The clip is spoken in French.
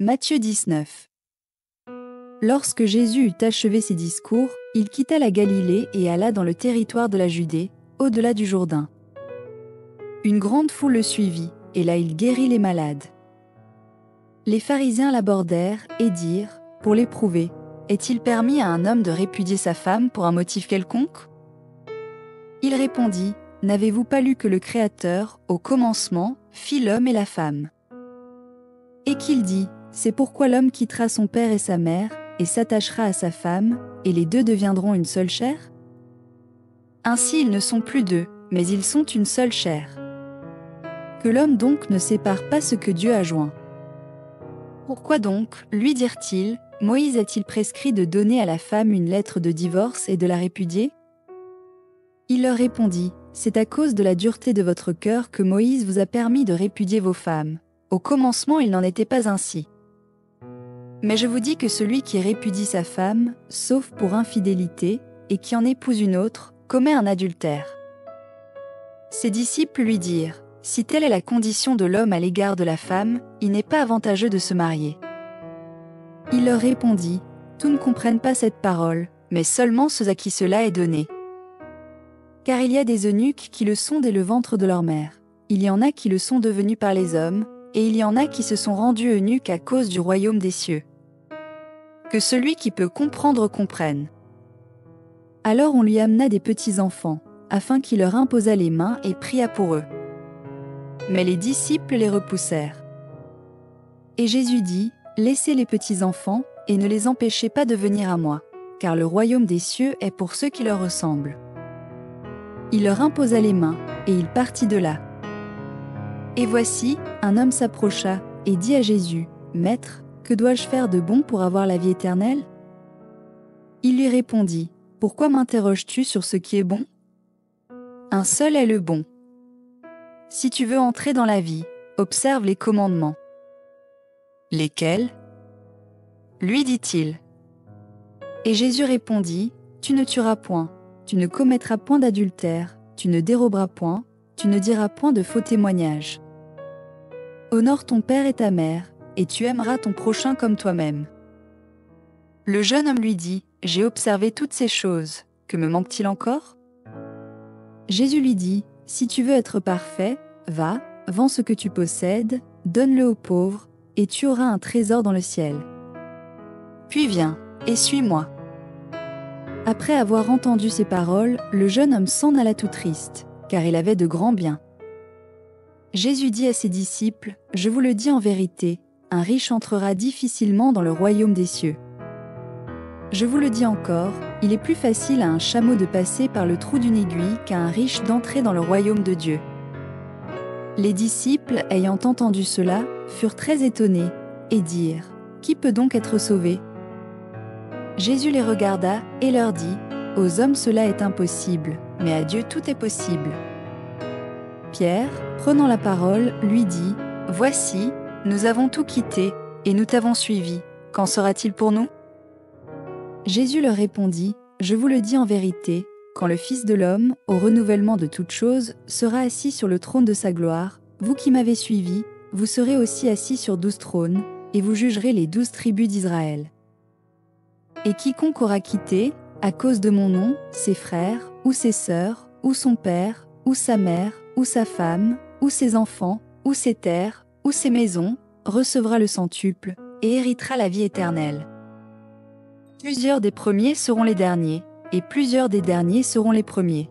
Matthieu 19. Lorsque Jésus eut achevé ses discours, il quitta la Galilée et alla dans le territoire de la Judée, au-delà du Jourdain. Une grande foule le suivit, et là il guérit les malades. Les pharisiens l'abordèrent et dirent, pour l'éprouver, est-il permis à un homme de répudier sa femme pour un motif quelconque ? Il répondit, n'avez-vous pas lu que le Créateur, au commencement, fit l'homme et la femme ? Et qu'il dit, c'est pourquoi l'homme quittera son père et sa mère, et s'attachera à sa femme, et les deux deviendront une seule chair ? Ainsi ils ne sont plus deux, mais ils sont une seule chair. Que l'homme donc ne sépare pas ce que Dieu a joint. Pourquoi donc, lui dirent-ils, Moïse a-t-il prescrit de donner à la femme une lettre de divorce et de la répudier ? Il leur répondit, c'est à cause de la dureté de votre cœur que Moïse vous a permis de répudier vos femmes. Au commencement il n'en était pas ainsi. Mais je vous dis que celui qui répudie sa femme, sauf pour infidélité, et qui en épouse une autre, commet un adultère. Ses disciples lui dirent, si telle est la condition de l'homme à l'égard de la femme, il n'est pas avantageux de se marier. Il leur répondit, tous ne comprennent pas cette parole, mais seulement ceux à qui cela est donné. Car il y a des eunuques qui le sont dès le ventre de leur mère. Il y en a qui le sont devenus par les hommes, et il y en a qui se sont rendus eunuques à cause du royaume des cieux. Que celui qui peut comprendre comprenne. Alors on lui amena des petits enfants, afin qu'il leur imposât les mains et pria pour eux. Mais les disciples les repoussèrent. Et Jésus dit, laissez les petits enfants, et ne les empêchez pas de venir à moi, car le royaume des cieux est pour ceux qui leur ressemblent. Il leur imposa les mains, et il partit de là. Et voici, un homme s'approcha, et dit à Jésus, Maître, que dois-je faire de bon pour avoir la vie éternelle ? Il lui répondit, pourquoi m'interroges-tu sur ce qui est bon ? Un seul est le bon. Si tu veux entrer dans la vie, observe les commandements. Lesquels ? Lui dit-il. Et Jésus répondit, tu ne tueras point, tu ne commettras point d'adultère, tu ne déroberas point, tu ne diras point de faux témoignages. Honore ton père et ta mère, et tu aimeras ton prochain comme toi-même. Le jeune homme lui dit, j'ai observé toutes ces choses, que me manque-t-il encore ? Jésus lui dit, si tu veux être parfait, va, vends ce que tu possèdes, donne-le aux pauvres, et tu auras un trésor dans le ciel. Puis viens, et suis-moi. Après avoir entendu ces paroles, le jeune homme s'en alla tout triste, car il avait de grands biens. Jésus dit à ses disciples, je vous le dis en vérité, un riche entrera difficilement dans le royaume des cieux. Je vous le dis encore, il est plus facile à un chameau de passer par le trou d'une aiguille qu'à un riche d'entrer dans le royaume de Dieu. Les disciples, ayant entendu cela, furent très étonnés, et dirent, qui peut donc être sauvé ? Jésus les regarda et leur dit, aux hommes cela est impossible, mais à Dieu tout est possible. Pierre, prenant la parole, lui dit, voici, nous avons tout quitté, et nous t'avons suivi, qu'en sera-t-il pour nous ? Jésus leur répondit, je vous le dis en vérité, quand le Fils de l'homme, au renouvellement de toutes choses, sera assis sur le trône de sa gloire, vous qui m'avez suivi, vous serez aussi assis sur 12 trônes, et vous jugerez les 12 tribus d'Israël. Et quiconque aura quitté, à cause de mon nom, ses frères, ou ses sœurs, ou son père, ou sa mère, ou sa femme, ou ses enfants, ou ses terres, ou ses maisons, recevra le centuple, et héritera la vie éternelle. Plusieurs des premiers seront les derniers, et plusieurs des derniers seront les premiers.